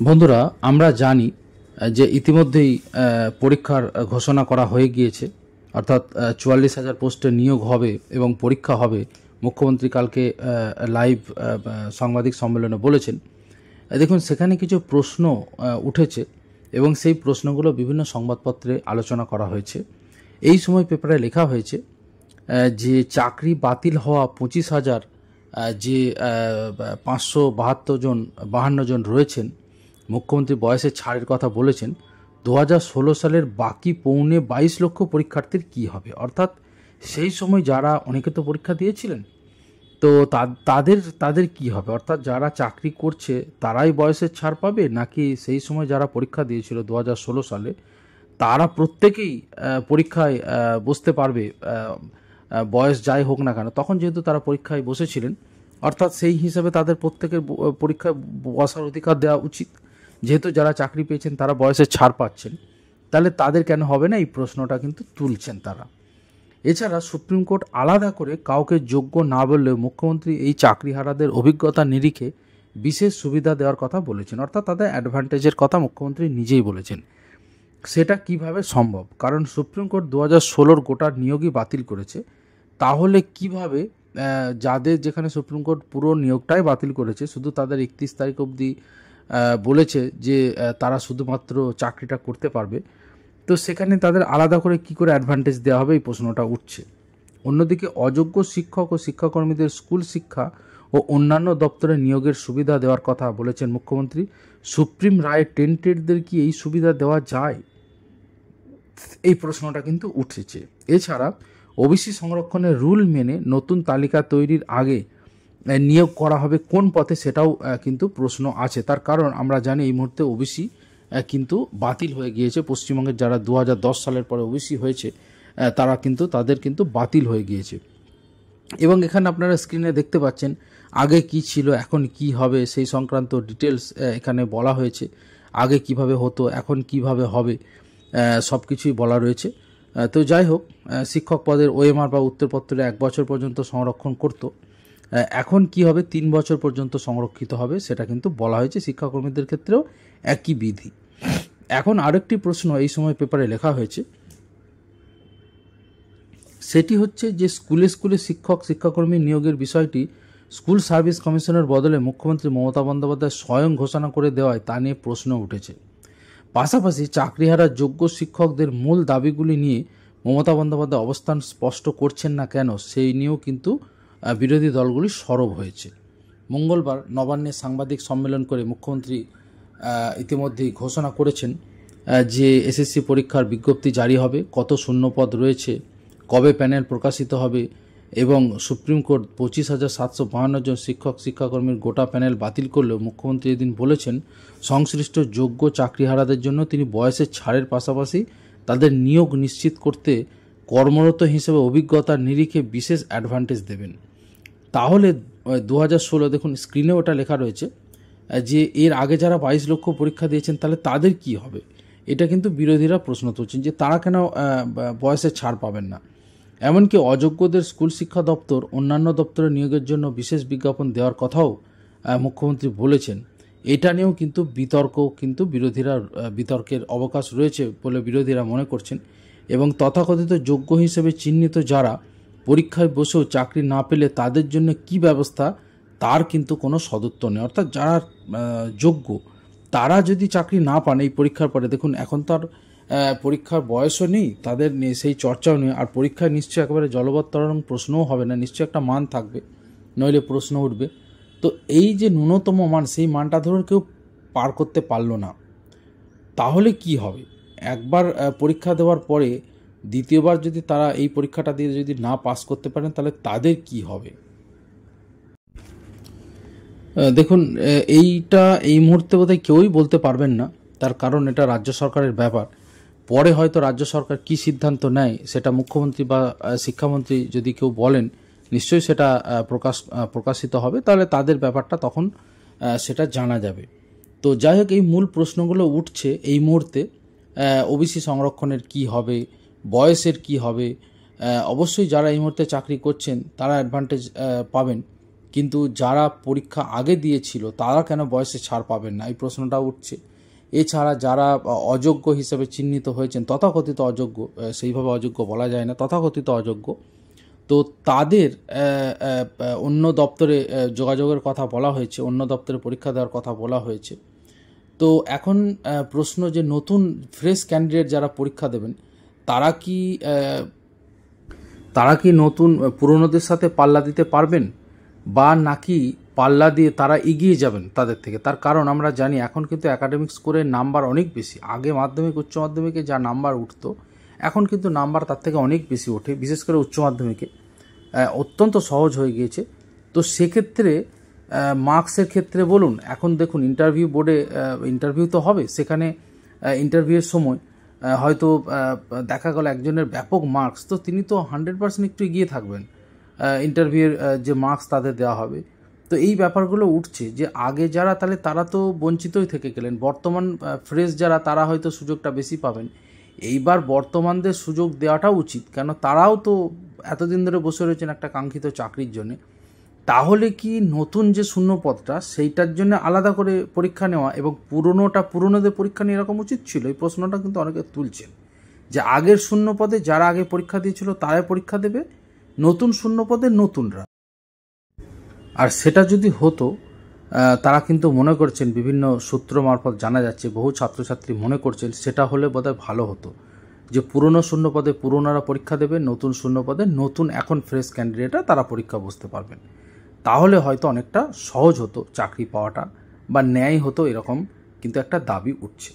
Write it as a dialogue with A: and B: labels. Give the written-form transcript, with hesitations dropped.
A: বন্ধুরা, আমরা জানি যে ইতিমধ্যেই পরীক্ষার ঘোষণা করা হয়ে গিয়েছে। অর্থাৎ ৪৪,০০০ পোস্টে নিয়োগ হবে এবং পরীক্ষা হবে। মুখ্যমন্ত্রী কালকে লাইভ সাংবাদিক সম্মেলনে বলেছেন। দেখুন, সেখানে কিছু প্রশ্ন উঠেছে এবং সেই প্রশ্নগুলো বিভিন্ন সংবাদপত্রে আলোচনা করা হয়েছে। এই সময় পেপারে লেখা হয়েছে যে চাকরি বাতিল হওয়া ২৫,০০০ যে ৫৫২ জন রয়েছেন, মুখ্যমন্ত্রী বয়সের ছাড়ের কথা বলেছেন। ২০১৬ সালের বাকি ২.২ লক্ষ পরীক্ষার্থীর কি হবে? অর্থাৎ সেই সময় যারা অনেকে তো পরীক্ষা দিয়েছিলেন, তো তাদের কি হবে? অর্থাৎ যারা চাকরি করছে তারাই বয়সের ছাড় পাবে, নাকি সেই সময় যারা পরীক্ষা দিয়েছিল ২০১৬ সালে তারা প্রত্যেকেই পরীক্ষায় বসতে পারবে? বয়স যাই হোক না কেন, তখন যেহেতু তারা পরীক্ষায় বসেছিলেন, অর্থাৎ সেই হিসাবে তাদের প্রত্যেকের পরীক্ষায় বসার অধিকার দেওয়া উচিত। যেহেতু যারা চাকরি পেয়েছেন তারা বয়সের ছাড় পাচ্ছেন, তাহলে তাদের কেন হবে না, এই প্রশ্নটা কিন্তু তুলছেন তারা। এছাড়া সুপ্রিম কোর্ট আলাদা করে কাউকে যোগ্য না বললেও মুখ্যমন্ত্রী এই চাকরিহারাদের অভিজ্ঞতা নিরিখে বিশেষ সুবিধা দেওয়ার কথা বলেছেন। অর্থাৎ তাদের অ্যাডভান্টেজের কথা মুখ্যমন্ত্রী নিজেই বলেছেন। সেটা কিভাবে সম্ভব? কারণ সুপ্রিম কোর্ট ২০১৬ গোটা নিয়োগই বাতিল করেছে। তাহলে কিভাবে যাদের, যেখানে সুপ্রিম কোর্ট পুরো নিয়োগটাই বাতিল করেছে, শুধু তাদের ৩১ তারিখ অবধি বলেছে যে তারা শুধুমাত্র চাকরিটা করতে পারবে, তো সেখানে তাদের আলাদা করে কি করে অ্যাডভান্টেজ দেওয়া হবে, এই প্রশ্নটা উঠছে। অন্যদিকে অযোগ্য শিক্ষক ও শিক্ষাকর্মীদের স্কুল শিক্ষা ও অন্যান্য দপ্তরে নিয়োগের সুবিধা দেওয়ার কথা বলেছেন মুখ্যমন্ত্রী। সুপ্রিম রায়ে টেন্টেডদের কি এই সুবিধা দেওয়া যায়? এই প্রশ্নটা কিন্তু উঠেছে। এছাড়া ওবিসি সংরক্ষণের রুল মেনে নতুন তালিকা তৈরির আগে নিয়োগ করা হবে কোন পথে, সেটাও কিন্তু প্রশ্ন আছে। তার কারণ আমরা জানি এই মুহূর্তে ওবিসি কিন্তু বাতিল হয়ে গিয়েছে। পশ্চিমবঙ্গের যারা ২০১০ সালের পরে ওবিসি হয়েছে তারা কিন্তু তাদের কিন্তু বাতিল হয়ে গিয়েছে। এবং এখানে আপনারা স্ক্রিনে দেখতে পাচ্ছেন আগে কি ছিল, এখন কি হবে, সেই সংক্রান্ত ডিটেলস এখানে বলা হয়েছে। আগে কিভাবে হতো, এখন কিভাবে হবে, সব কিছুই বলা রয়েছে। তো যাই হোক, শিক্ষক পদের ওএমআর বা উত্তরপত্রে ১ বছর পর্যন্ত সংরক্ষণ করত, এখন কি হবে, ৩ বছর পর্যন্ত সংরক্ষিত হবে, সেটা কিন্তু বলা হয়েছে। শিক্ষাকর্মীদের ক্ষেত্রেও একই বিধি। এখন আরেকটি প্রশ্ন এই সময় পেপারে লেখা হয়েছে, সেটি হচ্ছে যে স্কুলে স্কুলে শিক্ষক শিক্ষাকর্মী নিয়োগের বিষয়টি স্কুল সার্ভিস কমিশনের বদলে মুখ্যমন্ত্রী মমতা বন্দ্যোপাধ্যায় স্বয়ং ঘোষণা করে দেওয়ায় তা নিয়ে প্রশ্ন উঠেছে। পাশাপাশি চাকরিহারা যোগ্য শিক্ষকদের মূল দাবিগুলি নিয়ে মমতা বন্দ্যোপাধ্যায় অবস্থান স্পষ্ট করছেন না কেন, সেই নিয়েও কিন্তু বিরোধী দলগুলি সরব হয়েছে। মঙ্গলবার নবান্নে সাংবাদিক সম্মেলন করে মুখ্যমন্ত্রী ইতিমধ্যেই ঘোষণা করেছেন যে এসএসসি পরীক্ষার বিজ্ঞপ্তি জারি হবে, কত শূন্যপদ রয়েছে, কবে প্যানেল প্রকাশিত হবে, এবং সুপ্রিম কোর্ট ২৫,৭৫২ জন শিক্ষক শিক্ষাকর্মীর গোটা প্যানেল বাতিল করলেও মুখ্যমন্ত্রী এদিন বলেছেন সংশ্লিষ্ট যোগ্য চাকরিহারাদের জন্য তিনি বয়সের ছাড়ের পাশাপাশি তাদের নিয়োগ নিশ্চিত করতে কর্মরত হিসেবে অভিজ্ঞতার নিরিখে বিশেষ অ্যাডভান্টেজ দেবেন। তাহলে ২০১৬, দেখুন স্ক্রিনে ওটা লেখা রয়েছে যে এর আগে যারা ২২ লক্ষ পরীক্ষা দিয়েছেন তাহলে তাদের কি হবে? এটা কিন্তু বিরোধীরা প্রশ্ন তুলছেন যে তারা কেন বয়সের ছাড় পাবেন না। এমনকি অযোগ্যদের স্কুল শিক্ষা দপ্তর অন্যান্য দপ্তরে নিয়োগের জন্য বিশেষ বিজ্ঞাপন দেওয়ার কথাও মুখ্যমন্ত্রী বলেছেন। এটা নিয়েও কিন্তু বিতর্কের অবকাশ রয়েছে বলে বিরোধীরা মনে করছেন। এবং তথাকথিত যোগ্য হিসেবে চিহ্নিত যারা পরীক্ষায় বসেও চাকরি না পেলে তাদের জন্য কি ব্যবস্থা, তার কিন্তু কোনো সদুত্তর নেই। অর্থাৎ যারা যোগ্য তারা যদি চাকরি না পান এই পরীক্ষার পরে, দেখুন এখন তো আর পরীক্ষার বয়সও নেই, তাদের সেই চর্চাও নেই, আর পরীক্ষায় নিশ্চয়ই একেবারে জলবৎতরণ প্রশ্নও হবে না, নিশ্চয়ই একটা মান থাকবে, নইলে প্রশ্ন উঠবে। তো এই যে ন্যূনতম মান, সেই মানটা ধরুন কেউ পার করতে পারলো না, তাহলে কি হবে? একবার পরীক্ষা দেওয়ার পরে দ্বিতীয়বার যদি তারা এই পরীক্ষাটা দিয়ে যদি না পাস করতে পারেন, তাহলে তাদের কি হবে? দেখুন, এইটা এই মুহূর্তে বোধহয় কেউই বলতে পারবেন না, তার কারণ এটা রাজ্য সরকারের ব্যাপার। পরে হয়তো রাজ্য সরকার কি সিদ্ধান্ত নেয় সেটা মুখ্যমন্ত্রী বা শিক্ষামন্ত্রী যদি কেউ বলেন, নিশ্চয়ই সেটা প্রকাশিত হবে, তাহলে তাদের ব্যাপারটা তখন সেটা জানা যাবে। তো যাই হোক, এই মূল প্রশ্নগুলো উঠছে এই মুহূর্তে। ওবিসি সংরক্ষণের কি হবে, বয়সের কি হবে? অবশ্যই যারা এই মুহূর্তে চাকরি করছেন তারা অ্যাডভান্টেজ পাবেন, কিন্তু যারা পরীক্ষা আগে দিয়েছিল তারা কেন বয়সে ছাড় পাবেন না, এই প্রশ্নটা উঠছে। এছাড়া যারা অযোগ্য হিসেবে চিহ্নিত হয়েছেন, তথাকথিত অযোগ্য, সেইভাবে অযোগ্য বলা যায় না, তথাকথিত অযোগ্য, তো তাদের অন্য দপ্তরে যোগাযোগের কথা বলা হয়েছে, অন্য দপ্তরে পরীক্ষা দেওয়ার কথা বলা হয়েছে। তো এখন প্রশ্ন যে নতুন ফ্রেশ ক্যান্ডিডেট যারা পরীক্ষা দেবেন তারা কি নতুন পুরনোদের সাথে পাল্লা দিতে পারবেন, বা নাকি পাল্লা দিয়ে তারা এগিয়ে যাবেন তাদের থেকে? তার কারণ আমরা জানি এখন কিন্তু অ্যাকাডেমিক স্কোরের নাম্বার অনেক বেশি। আগে মাধ্যমিক উচ্চ মাধ্যমিকে যা নাম্বার উঠতো, এখন কিন্তু নাম্বার তার থেকে অনেক বেশি ওঠে, বিশেষ করে উচ্চ মাধ্যমিকে অত্যন্ত সহজ হয়ে গিয়েছে। তো সেক্ষেত্রে মার্কসের ক্ষেত্রে বলুন, এখন দেখুন ইন্টারভিউ বোর্ডে ইন্টারভিউ তো হবে, সেখানে ইন্টারভিউয়ের সময় হয়তো দেখা গেল একজনের ব্যাপক মার্কস, তো তিনি তো 100% একটু এগিয়ে থাকবেন ইন্টারভিউয়ের যে মার্কস তাদের দেওয়া হবে। তো এই ব্যাপারগুলো উঠছে যে আগে যারা, তাহলে তারা তো বঞ্চিতই থেকে গেলেন, বর্তমান ফ্রেশ যারা তারা হয়তো সুযোগটা বেশি পাবেন। এইবার বর্তমানদের সুযোগ দেওয়াটা উচিত, কেন তারাও তো এতদিন ধরে বসে রয়েছেন একটা কাঙ্ক্ষিত চাকরির জন্য। তাহলে কি নতুন যে শূন্যপদটা সেইটার জন্য আলাদা করে পরীক্ষা নেওয়া এবং পুরনোদের পরীক্ষা নিয়ে এরকম উচিত ছিল? এই প্রশ্নটা কিন্তু অনেকে তুলছেন যে আগের শূন্যপদে যারা আগে পরীক্ষা দিয়েছিল তারাই পরীক্ষা দেবে, নতুন শূন্যপদে নতুনরা। আর সেটা যদি হতো, তারা কিন্তু মনে করছেন, বিভিন্ন সূত্র মারফত জানা যাচ্ছে, বহু ছাত্রছাত্রী মনে করছেন সেটা হলে বোধহয় ভালো হতো, যে পুরনো শূন্যপদে পুরনোরা পরীক্ষা দেবে, নতুন শূন্যপদে নতুন এখন ফ্রেশ ক্যান্ডিডেটরা তারা পরীক্ষা বসতে পারবেন। তাহলে হয়তো অনেকটা সহজ হতো চাকরি পাওয়াটা, বা ন্যায় হতো, এরকম কিন্তু একটা দাবি উঠছে।